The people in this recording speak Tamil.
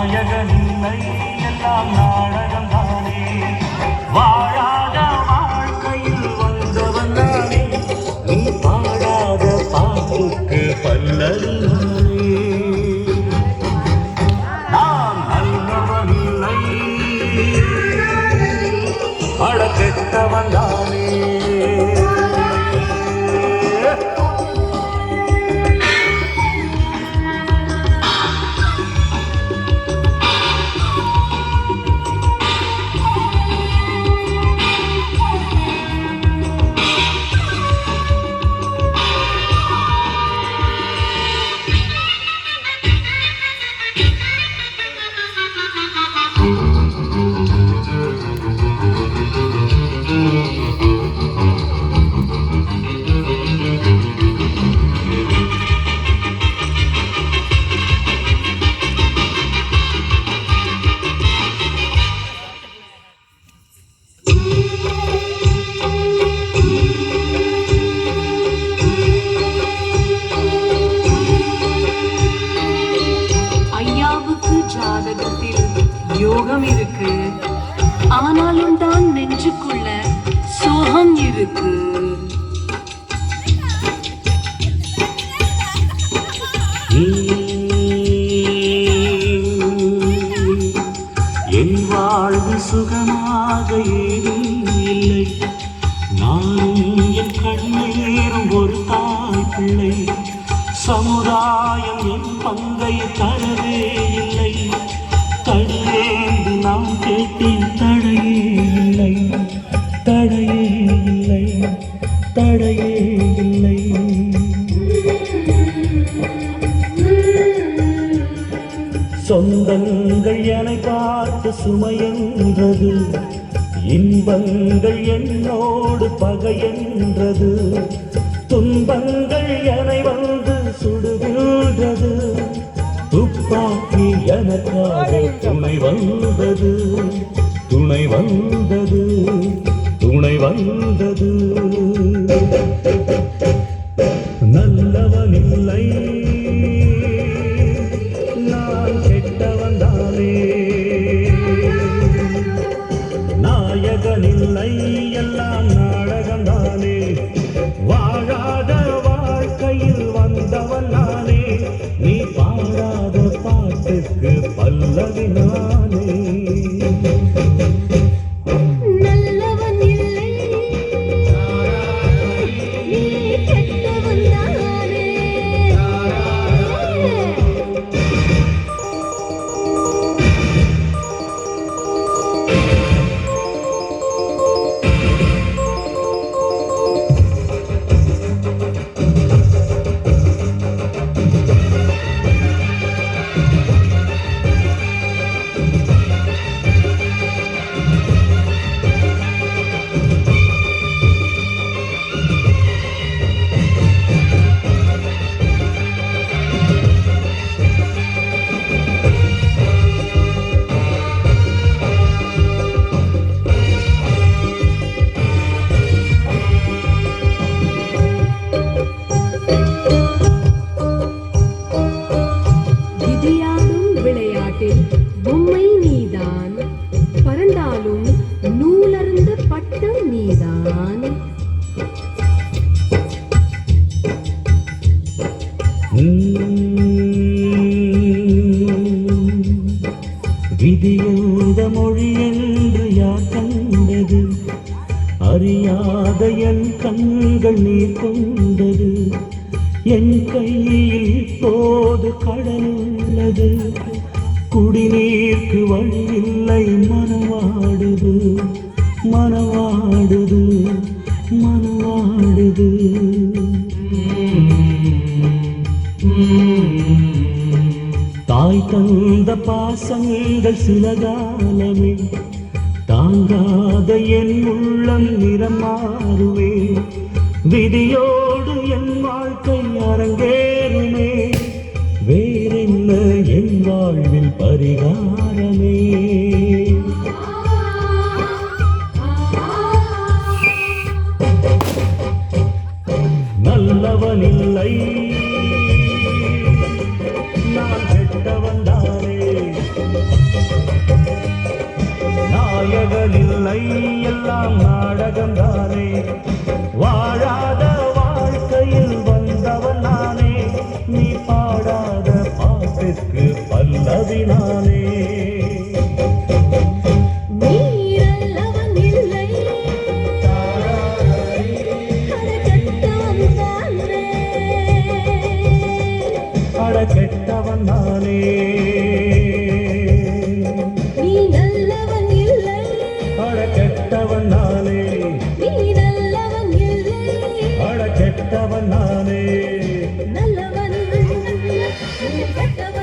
நாயகனில்லை எல்லாம் நாடகம்தானே வாழாத வாழ்க்கையில் வந்தவன் தானே நீ பாடாத பாட்டுக்கு பல்லவிதானே நான் நல்லவனில்லை பட கெட்டவன் தானே ஜாதகத்தில் யோகம் இருக்கு, ஆனாலும் தான் நெஞ்சுக்குள்ள சோகம் இருக்கு. என் வாழ்வு சுகமாக ஏதும் இல்லை, நானும் என் கண்ணீரும் ஒரு தாய் பிள்ளை. சமுதாயம் என் பங்கை தரவே இல்லை, தடையேந்து நான் கேட்டேன் தடையே இல்லை, தடையே இல்லை, தடையே இல்லை. சொந்தங்கள் என்னை பார்த்து சுமையென்றது, இன்பங்கள் என்னோடு பகையென்றது, துன்பங்கள் என்னை வந்து சுடுகின்றது, துப்பாக்கி எனக்காக துணை வந்தது, துணை வந்தது, துணை வந்தது. நல்லவனில்லை நான் கெட்டவன் தானே, நாயகனில்லை எல்லாம் நாடகம்தானே வாழாத வாழ்க்கையில் வந்தவன் நானே நீ பாடாத பாட்டுக்கு பல்லவி நானே. பொம்மை நீதான், பறந்தாலும் நூலர்ந்த பட்டம் நீதான். விதியந்த மொழி என்று யார் கண்டது, அறியாத என் கண்கள் நீர் கொண்டது, என் கையில் போது கடல் உள்ளது, குடிநீர்க்கு வழி இல்லை மனவாடுது, மனவாடுது, மனவாடுது. தாய் தந்த பாசங்கள் சில காலமே தாங்காத என் உள்ளம் நிறம் மாறுவே, விதியோடு என் வாழ்க்கை அரங்கேறுமே, வேறென்ன என் வாழ்வில் பரிகாரமே. நல்லவனில்லை நான் கெட்டவன் தானே கெட்டவன் நானே நல்லவன் நீ கெட்டவன்